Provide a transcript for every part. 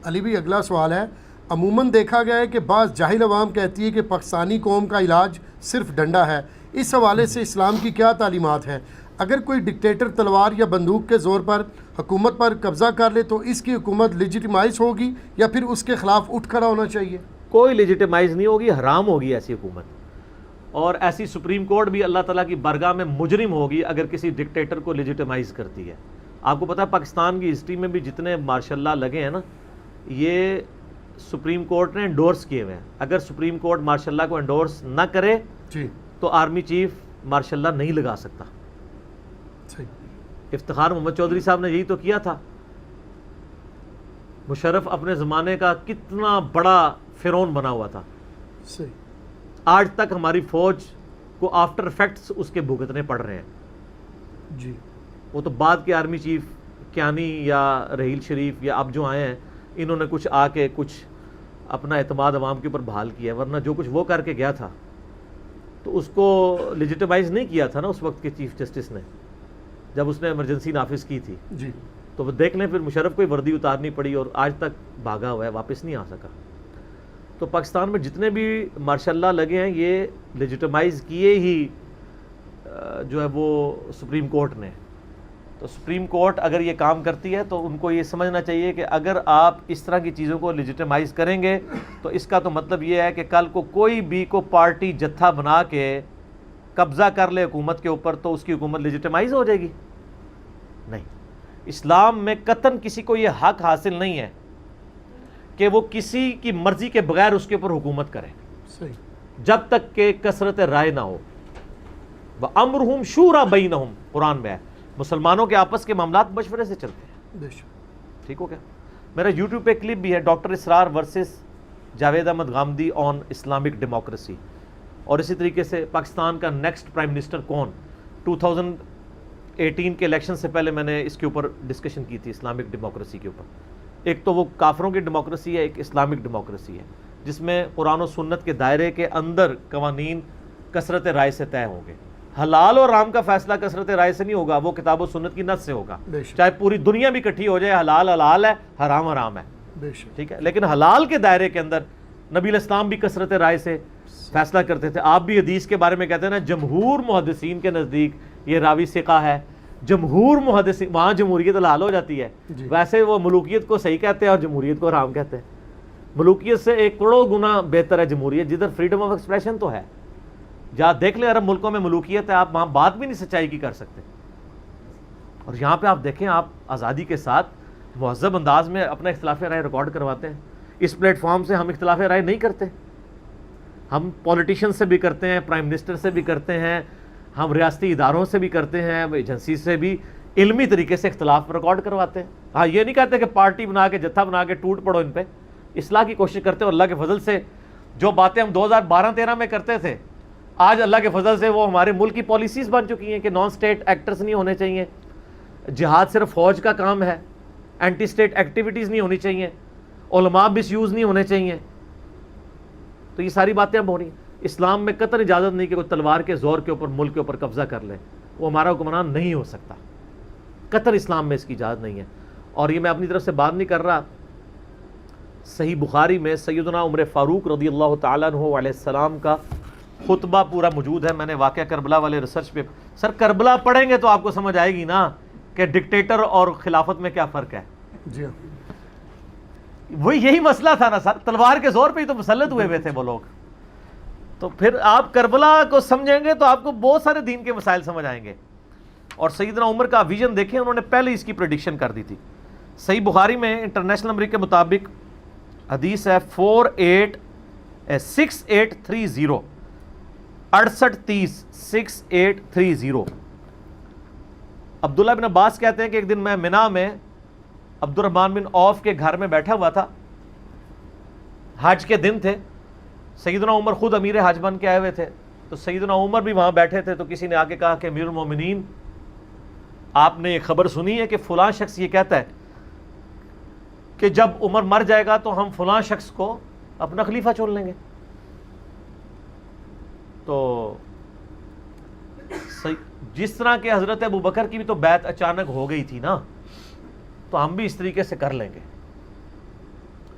علی بھی اگلا سوال ہے، عموماً دیکھا گیا ہے کہ بعض جاہل عوام کہتی ہے کہ پاکستانی قوم کا علاج صرف ڈنڈا ہے، اس حوالے سے اسلام کی کیا تعلیمات ہیں؟ اگر کوئی ڈکٹیٹر تلوار یا بندوق کے زور پر حکومت پر قبضہ کر لے تو اس کی حکومت لیجیٹیمائز ہوگی یا پھر اس کے خلاف اٹھ کھڑا ہونا چاہیے؟ کوئی لیجیٹیمائز نہیں ہوگی، حرام ہوگی ایسی حکومت، اور ایسی سپریم کورٹ بھی اللہ تعالیٰ کی بارگاہ میں مجرم ہوگی اگر کسی ڈکٹیٹر کو لیجیٹیمائز کرتی ہے۔ آپ کو پتہ ہے پاکستان کی ہسٹری میں بھی جتنے مارشاء اللہ لگے ہیں نا، یہ سپریم کورٹ نے انڈورس کیے ہوئے ہیں۔ اگر سپریم کورٹ مارشاء اللہ کو انڈورس نہ کرے تو آرمی چیف مارشاء اللہ نہیں لگا سکتا۔ افتخار محمد چودھری صاحب نے یہی تو کیا تھا۔ مشرف اپنے زمانے کا کتنا بڑا فرعون بنا ہوا تھا، آج تک ہماری فوج کو آفٹر افیکٹس اس کے بھگتنے پڑ رہے ہیں۔ وہ تو بعد کے آرمی چیف کیانی یا رحیل شریف یا اب جو آئے ہیں، انہوں نے کچھ آ کے کچھ اپنا اعتماد عوام کے اوپر بحال کیا ہے، ورنہ جو کچھ وہ کر کے گیا تھا تو اس کو لیجیٹیمائز نہیں کیا تھا نا اس وقت کے چیف جسٹس نے، جب اس نے ایمرجنسی نافذ کی تھی۔ تو وہ دیکھ لیں، پھر مشرف کو ہی وردی اتارنی پڑی اور آج تک بھاگا ہوا ہے، واپس نہیں آ سکا۔ تو پاکستان میں جتنے بھی مارشاء اللہ لگے ہیں یہ لیجیٹیمائز کیے ہی جو ہے وہ سپریم کورٹ نے۔ تو سپریم کورٹ اگر یہ کام کرتی ہے تو ان کو یہ سمجھنا چاہیے کہ اگر آپ اس طرح کی چیزوں کو لیجیٹیمائز کریں گے تو اس کا تو مطلب یہ ہے کہ کل کو کوئی بھی کو پارٹی جتھا بنا کے قبضہ کر لے حکومت کے اوپر تو اس کی حکومت لیجیٹیمائز ہو جائے گی؟ نہیں، اسلام میں قطعاً کسی کو یہ حق حاصل نہیں ہے کہ وہ کسی کی مرضی کے بغیر اس کے اوپر حکومت کرے، جب تک کہ کثرت رائے نہ ہو۔ وَأَمْرُهُمْ شُورَى بَيْنَهُمْ قرآن میں ہے، مسلمانوں کے آپس کے معاملات مشورے سے چلتے ہیں۔ ٹھیک ہو گیا؟ میرا یوٹیوب پہ کلپ بھی ہے، doctor Israr versus Javed Ahmad Ghamidi on Islamic democracy, اور اسی طریقے سے پاکستان کا نیکسٹ پرائم منسٹر کون، 2018 کے الیکشن سے پہلے میں نے اس کے اوپر ڈسکشن کی تھی اسلامک ڈیموکریسی کے اوپر۔ ایک تو وہ کافروں کی ڈیموکریسی ہے، ایک اسلامک ڈیموکریسی ہے جس میں قرآن و سنت کے دائرے کے اندر قوانین کثرت رائے سے طے ہوں گے۔ حلال اور حرام کا فیصلہ کثرت رائے سے نہیں ہوگا، وہ کتاب و سنت کی نص سے ہوگا، چاہے پوری دنیا بھی اکٹھی ہو جائے، حلال حلال ہے، حرام حرام ہے، ٹھیک ہے۔ لیکن حلال کے دائرے کے اندر نبی الاسلام بھی کثرت رائے سے فیصلہ کرتے تھے۔ آپ بھی حدیث کے بارے میں کہتے ہیں نا، جمہور محدثین کے نزدیک یہ راوی ثقہ ہے، جمہور محدثین، وہاں جمہوریت حلال ہو جاتی ہے، ویسے وہ ملوکیت کو صحیح کہتے ہیں اور جمہوریت کو حرام کہتے ہیں۔ ملوکیت سے 1 کروڑ گنا بہتر ہے جمہوریت، جدھر فریڈم آف ایکسپریشن تو ہے۔ جہاں دیکھ لیں عرب ملکوں میں ملوکیت ہے، آپ وہاں بات بھی نہیں سچائی کی کر سکتے، اور یہاں پہ آپ دیکھیں، آپ آزادی کے ساتھ مہذب انداز میں اپنا اختلاف رائے ریکارڈ کرواتے ہیں۔ اس پلیٹ فارم سے ہم اختلاف رائے نہیں کرتے، ہم پولیٹیشین سے بھی کرتے ہیں، پرائم منسٹر سے بھی کرتے ہیں، ہم ریاستی اداروں سے بھی کرتے ہیں، ایجنسی سے بھی علمی طریقے سے اختلاف ریکارڈ کرواتے ہیں۔ ہاں، یہ نہیں کہتے کہ پارٹی بنا کے جتھا بنا کے ٹوٹ پڑو ان پہ، اصلاح کی کوشش کرتے ہیں۔ اور اللہ کے فضل سے جو باتیں ہم 2012-13 میں کرتے تھے، آج اللہ کے فضل سے وہ ہمارے ملک کی پالیسیز بن چکی ہیں کہ نان سٹیٹ ایکٹرز نہیں ہونے چاہیے، جہاد صرف فوج کا کام ہے، اینٹی سٹیٹ ایکٹیویٹیز نہیں ہونی چاہیے، علماء مس یوز نہیں ہونے چاہیے۔ تو یہ ساری باتیں اب ہو رہی ہیں۔ اسلام میں قطعاً اجازت نہیں کہ کوئی تلوار کے زور کے اوپر ملک کے اوپر قبضہ کر لے، وہ ہمارا حکمران نہیں ہو سکتا، قطعاً اسلام میں اس کی اجازت نہیں ہے۔ اور یہ میں اپنی طرف سے بات نہیں کر رہا، صحیح بخاری میں سیدنا عمر فاروق رضی اللہ تعالیٰ عنہ علیہ السلام کا خطبہ پورا موجود ہے۔ میں نے واقعہ کربلا والے ریسرچ پہ، سر کربلا پڑھیں گے تو آپ کو سمجھ آئے گی نا کہ ڈکٹیٹر اور خلافت میں کیا فرق ہے۔ جی ہاں، وہی یہی مسئلہ تھا نا سر، تلوار کے زور پہ ہی تو مسلط ہوئے ہوئے تھے وہ لوگ۔ تو پھر آپ کربلا کو سمجھیں گے تو آپ کو بہت سارے دین کے مسائل سمجھ آئیں گے۔ اور سیدنا عمر کا ویژن دیکھیں، انہوں نے پہلے اس کی پریڈکشن کر دی تھی۔ صحیح بخاری میں انٹرنیشنل نمبر کے مطابق حدیث ہے 6830 6830 عبداللہ بن عباس کہتے ہیں کہ ایک دن میں منا میں عبد الرحمن بن عوف کے گھر میں بیٹھا ہوا تھا، حج کے دن تھے، سیدنا عمر خود امیر حج بن کے آئے ہوئے تھے، تو سیدنا عمر بھی وہاں بیٹھے تھے۔ تو کسی نے آ کے کہا کہ امیر المومنین، آپ نے یہ خبر سنی ہے کہ فلاں شخص یہ کہتا ہے کہ جب عمر مر جائے گا تو ہم فلاں شخص کو اپنا خلیفہ چن لیں گے؟ تو جس طرح کہ حضرت ابوبکر کی بھی تو بیعت اچانک ہو گئی تھی نا، تو ہم بھی اس طریقے سے کر لیں گے۔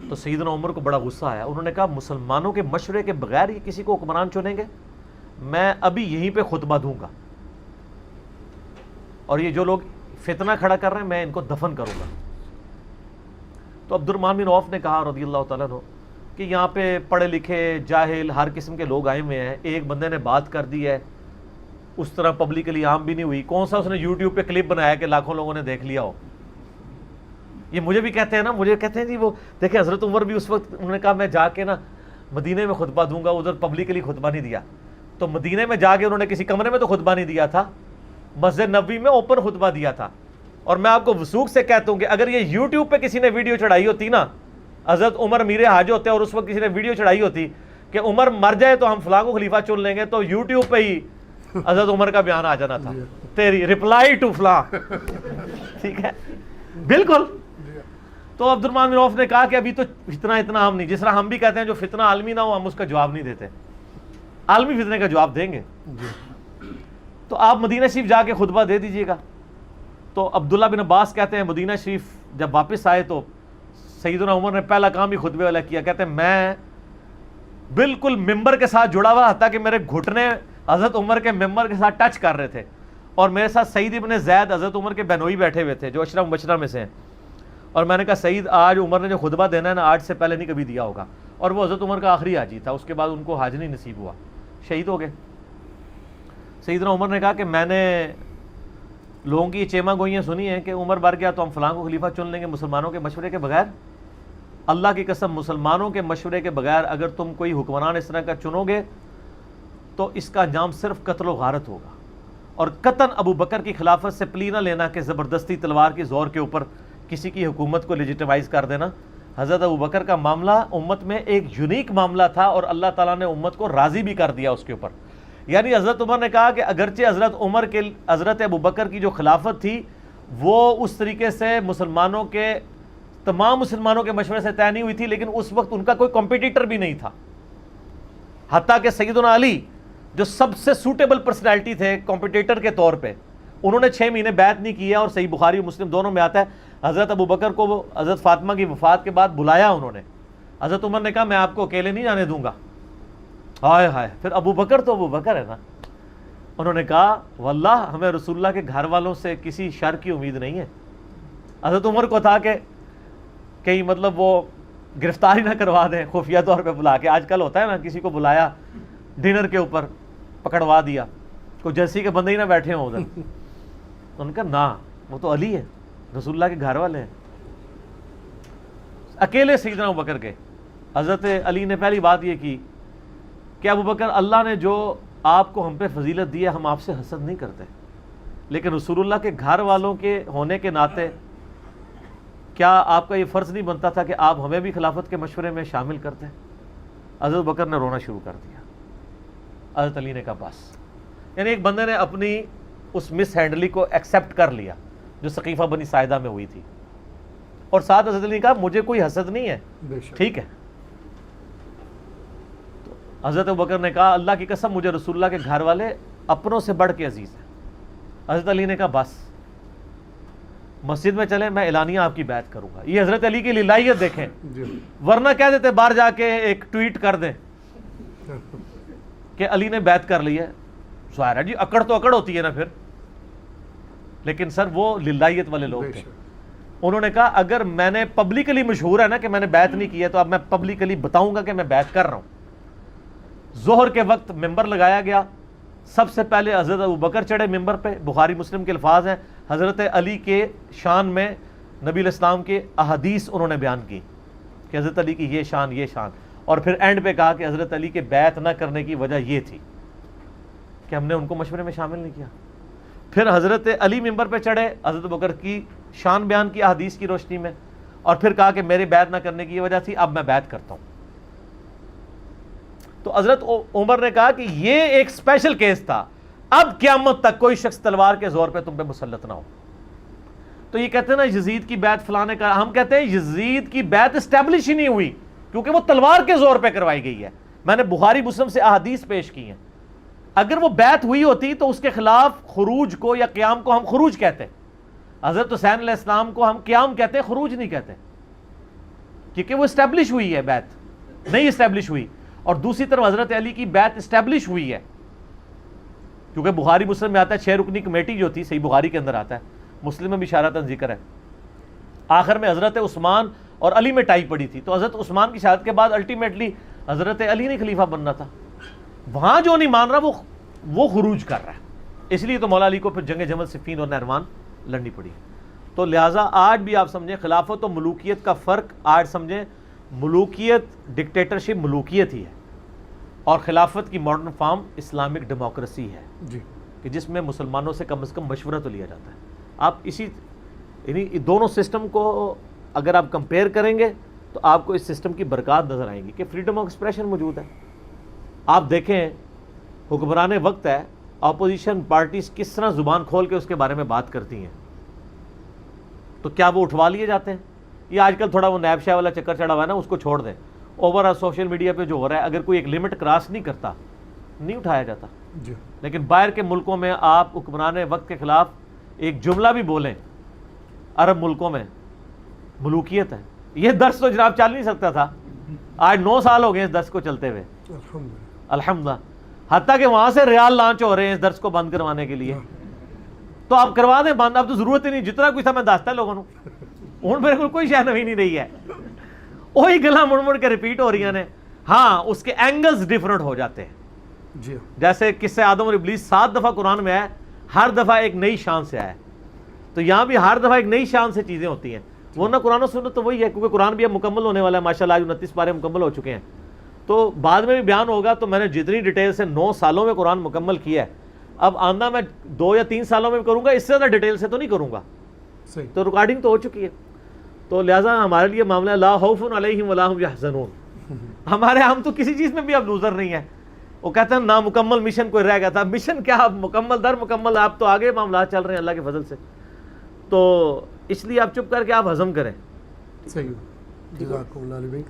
تو سیدنا عمر کو بڑا غصہ آیا. انہوں نے کہا مسلمانوں کے مشورے کے بغیر یہ کسی کو حکمران چنیں گے؟ میں ابھی یہیں پہ خطبہ دوں گا اور یہ جو لوگ فتنہ کھڑا کر رہے ہیں میں ان کو دفن کروں گا. تو عبد الرحمن بن عوف نے کہا رضی اللہ تعالیٰ عنہ کہ یہاں پہ پڑھے لکھے جاہل ہر قسم کے لوگ آئے ہوئے ہیں, ایک بندے نے بات کر دی ہے, اس طرح پبلکلی عام بھی نہیں ہوئی, کون سا اس نے یوٹیوب پہ کلپ بنایا کہ لاکھوں لوگوں نے دیکھ لیا ہو. یہ مجھے بھی کہتے ہیں نا, مجھے کہتے ہیں جی وہ دیکھیں حضرت عمر بھی اس وقت انہوں نے کہا میں جا کے نا مدینے میں خطبہ دوں گا, ادھر پبلکلی خطبہ نہیں دیا. تو مدینے میں جا کے انہوں نے کسی کمرے میں تو خطبہ نہیں دیا تھا, مسجد نبوی میں اوپن خطبہ دیا تھا. اور میں آپ کو وثوق سے کہتا ہوں کہ اگر یہ یوٹیوب پہ کسی نے ویڈیو چڑھائی ہوتی نا, حضرت عمر میرے حاج ہوتے اور اس وقت کسی نے ویڈیو چڑھائی ہوتی کہ عمر مر جائے تو ہم فلاں کو خلیفہ چن لیں گے, تو یوٹیوب پہ ہی حضرت عمر کا بیان آ جانا تھا, تیری رپلائی ٹو فلاں. ٹھیک ہے, بالکل. تو عبد الرحمن بن عوف نے کہا کہ ابھی تو فتنہ ہم نہیں, جس طرح ہم بھی کہتے ہیں جو فتنہ عالمی نہ ہو ہم اس کا جواب نہیں دیتے, عالمی فتنے کا جواب دیں گے. تو آپ مدینہ شریف جا کے خطبہ دے دیجئے گا. تو عبداللہ بن عباس کہتے ہیں مدینہ شریف جب واپس آئے تو سیدنا عمر نے پہلا کام ہی خطبے والا کیا. کہتے ہیں میں بالکل ممبر کے ساتھ جڑا ہوا تھا کہ میرے گھٹنے حضرت عمر کے ممبر کے ساتھ ٹچ کر رہے تھے, اور میرے ساتھ سعید ابن زید حضرت عمر کے بہنوئی بیٹھے ہوئے تھے جو عشرہ مبشرہ میں سے ہیں. اور میں نے کہا سعید آج عمر نے جو خطبہ دینا ہے نا آج سے پہلے نہیں کبھی دیا ہوگا. اور وہ حضرت عمر کا آخری حاجی تھا, اس کے بعد ان کو حج نہیں نصیب ہوا, شہید ہو گئے. سیدنا عمر نے کہا کہ میں نے لوگوں کی یہ چیما گوئیاں سنی ہیں کہ عمر بر گیا تو ہم فلاں کو خلیفہ چن لیں گے مسلمانوں کے مشورے کے بغیر. اللہ کی قسم مسلمانوں کے مشورے کے بغیر اگر تم کوئی حکمران اس طرح کا چنو گے تو اس کا انجام صرف قتل و غارت ہوگا. اور قطعاً ابو بکر کی خلافت سے پلی نہ لینا کہ زبردستی تلوار کے زور کے اوپر کسی کی حکومت کو لیجیٹیمائز کر دینا. حضرت ابو بکر کا معاملہ امت میں ایک یونیک معاملہ تھا اور اللہ تعالیٰ نے امت کو راضی بھی کر دیا اس کے اوپر. یعنی حضرت عمر نے کہا کہ اگرچہ حضرت ابو بکر کی جو خلافت تھی وہ اس طریقے سے تمام مسلمانوں کے مشورے سے طے نہیں ہوئی تھی, لیکن اس وقت ان کا کوئی کمپیٹیٹر بھی نہیں تھا. حتیٰ کہ سیدنا علی جو سب سے سوٹیبل پرسنالٹی تھے کمپیٹیٹر کے طور پہ, انہوں نے 6 مہینے بیعت نہیں کیا. اور صحیح بخاری و مسلم دونوں میں آتا ہے حضرت ابو بکر کو وہ حضرت فاطمہ کی وفات کے بعد بلایا انہوں نے. حضرت عمر نے کہا میں آپ کو اکیلے نہیں جانے دوں گا. ہائے ہائے, پھر ابو بکر تو ابو بکر ہے نا. انہوں نے کہا واللہ ہمیں رسول اللہ کے گھر والوں سے کسی شر کی امید نہیں ہے. حضرت عمر کو تھا کہ کہیں مطلب وہ گرفتاری نہ کروا دیں خفیہ طور پہ بلا کے. آج کل ہوتا ہے نا کسی کو بلایا ڈنر کے اوپر پکڑوا دیا, کوئی جیسی کے بندے ہی نہ بیٹھے ہوں ادھر. انہوں نے کہا نا وہ تو علی ہے, رسول اللہ کے گھر والے ہیں. اکیلے سیدنا ابو بکر کے. حضرت علی نے پہلی بات یہ کی کہ ابو بکر اللہ نے جو آپ کو ہم پہ فضیلت دی ہے ہم آپ سے حسد نہیں کرتے, لیکن رسول اللہ کے گھر والوں کے ہونے کے ناطے کیا آپ کا یہ فرض نہیں بنتا تھا کہ آپ ہمیں بھی خلافت کے مشورے میں شامل کرتے. حضرت بکر نے رونا شروع کر دیا. حضرت علی نے کہا بس. یعنی ایک بندے نے اپنی اس مس ہینڈلی کو ایکسیپٹ کر لیا جو سقیفہ بنی ساعدہ میں ہوئی تھی, اور ساتھ حضرت علی نے کہا مجھے کوئی حسد نہیں ہے, ٹھیک ہے. تو حضرت بکر نے کہا اللہ کی قسم مجھے رسول اللہ کے گھر والے اپنوں سے بڑھ کے عزیز ہیں. حضرت علی نے کہا بس مسجد میں چلیں میں اعلانیہ آپ کی بیعت کروں گا. یہ حضرت علی کی للائیت دیکھیں, ورنہ کہہ دیتے باہر جا کے ایک ٹویٹ کر دیں کہ علی نے بیعت کر لی ہے. ظاہر ہے جی اکڑ تو اکڑ ہوتی ہے نا پھر, لیکن سر وہ للائیت والے لوگ تھے. انہوں نے کہا اگر میں نے پبلکلی مشہور ہے نا کہ میں نے بیعت نہیں کی ہے تو اب میں پبلکلی بتاؤں گا کہ میں بیعت کر رہا ہوں. ظہر کے وقت ممبر لگایا گیا, سب سے پہلے حضرت ابو بکر چڑھے ممبر پہ. بخاری مسلم کے الفاظ ہیں حضرت علی کے شان میں نبی علیہ السلام کے احادیث انہوں نے بیان کی کہ حضرت علی کی یہ شان یہ شان, اور پھر اینڈ پہ کہا کہ حضرت علی کے بیعت نہ کرنے کی وجہ یہ تھی کہ ہم نے ان کو مشورے میں شامل نہیں کیا. پھر حضرت علی ممبر پہ چڑھے عضرت بکر کی شان بیان کی احادیث کی روشنی میں, اور پھر کہا کہ میری بیعت نہ کرنے کی یہ وجہ تھی اب میں بیعت کرتا ہوں. تو حضرت عمر نے کہا کہ یہ ایک اسپیشل کیس تھا, اب قیامت تک کوئی شخص تلوار کے زور پہ تم پہ مسلط نہ ہو. تو یہ کہتے ہیں نا یزید کی بیعت فلانے کا, ہم کہتے ہیں یزید کی بیعت اسٹیبلش ہی نہیں ہوئی کیونکہ وہ تلوار کے زور پہ کروائی گئی ہے. میں نے بخاری مسلم سے احادیث پیش کی ہیں. اگر وہ بیعت ہوئی ہوتی تو اس کے خلاف خروج کو یا قیام کو ہم خروج کہتے. حضرت حسین علیہ السلام کو ہم قیام کہتے ہیں, خروج نہیں کہتے, کیونکہ وہ اسٹیبلش ہوئی ہے بیعت نہیں اسٹیبلش ہوئی. اور دوسری طرف حضرت علی کی بیعت اسٹیبلش ہوئی ہے, کیونکہ بخاری مسلم میں آتا ہے 6 رکنی کمیٹی جو تھی, صحیح بخاری کے اندر آتا ہے, مسلم میں بھی اشارتاً ذکر ہے. آخر میں حضرت عثمان اور علی میں ٹائی پڑی تھی, تو حضرت عثمان کی شہادت کے بعد الٹیمیٹلی حضرت علی نے خلیفہ بننا تھا. وہاں جو نہیں مان رہا وہ خروج کر رہا ہے, اس لیے تو مولا علی کو پھر جنگ جمل صفین اور نہروان لڑنی پڑی. تو لہٰذا آج بھی آپ سمجھیں خلافت و ملوکیت کا فرق, آج سمجھیں ملوکیت ڈکٹیٹرشپ ملوکیت ہی ہے, اور خلافت کی ماڈرن فارم اسلامک ڈیموکریسی ہے جی, کہ جس میں مسلمانوں سے کم از کم مشورہ تو لیا جاتا ہے. آپ اسی یعنی دونوں سسٹم کو اگر آپ کمپیئر کریں گے تو آپ کو اس سسٹم کی برکات نظر آئیں گی کہ فریڈم آف ایکسپریشن موجود ہے. آپ دیکھیں حکمران وقت ہے, اپوزیشن پارٹیز کس طرح زبان کھول کے اس کے بارے میں بات کرتی ہیں, تو کیا وہ اٹھوا لیے جاتے ہیں؟ یہ آج کل تھوڑا وہ نیب شاہ والا چکر چڑھا ہوا ہے نا, اس کو چھوڑ دیں. اوور آل سوشل میڈیا پہ جو ہو رہا ہے, اگر کوئی ایک لمٹ کراس نہیں کرتا نہیں اٹھایا جاتا. جی, لیکن باہر کے ملکوں میں آپ حکمران وقت کے خلاف ایک جملہ بھی بولیں, عرب ملکوں میں ملوکیت ہے. یہ درس تو جناب چل نہیں سکتا تھا, آج 9 سال ہو گئے اس درس کو چلتے ہوئے الحمدللہ, حتیٰ کہ وہاں سے ریال لانچ ہو رہے ہیں اس درس کو بند کروانے کے لیے. تو آپ کروا دیں بند, اب تو ضرورت ہی نہیں, جتنا کچھ تھا میں دستا لوگوں نے, ہوں میرے کو کوئی شے نوی نہیں رہی ہے, وہی گلا مڑ مڑ کے ریپیٹ ہو رہی ہیں. ہاں اس کے اینگلز ڈیفرنٹ ہو جاتے ہیں. جی, جیسے قصہ آدم اور ابلیس 7 دفعہ قرآن میں آیا, ہر دفعہ ایک نئی شان سے آیا, تو یہاں بھی ہر دفعہ ایک نئی شان سے چیزیں ہوتی ہیں. ورنہ قرآن و سنت تو وہی ہے, کیونکہ قرآن بھی اب مکمل ہونے والا ہے ماشاءاللہ, آج 29 پارے مکمل ہو چکے ہیں. تو بعد میں بھی بیان ہوگا. تو میں نے جتنی ڈیٹیل سے 9 سالوں میں قرآن مکمل کیا ہے, اب آندہ میں 2 یا 3 سالوں میں کروں گا, اس سے زیادہ ڈیٹیل سے تو نہیں کروں گا. صحیح, تو ریکارڈنگ تو ہو چکی ہے. تو لہٰذا ہمارے لیے معاملہ لا خوف علیہم ولا هم یحزنون, ہمارے ہم تو کسی چیز میں بھی اب لوزر نہیں ہے. وہ کہتے ہیں نامکمل مشن کوئی رہ گیا تھا, مشن کیا, اب مکمل در مکمل, آپ تو آگے معاملات چل رہے ہیں اللہ کے فضل سے. تو اس لیے آپ چپ کر کے آپ ہضم کریں. صحیح, جزاک اللہ علیہ.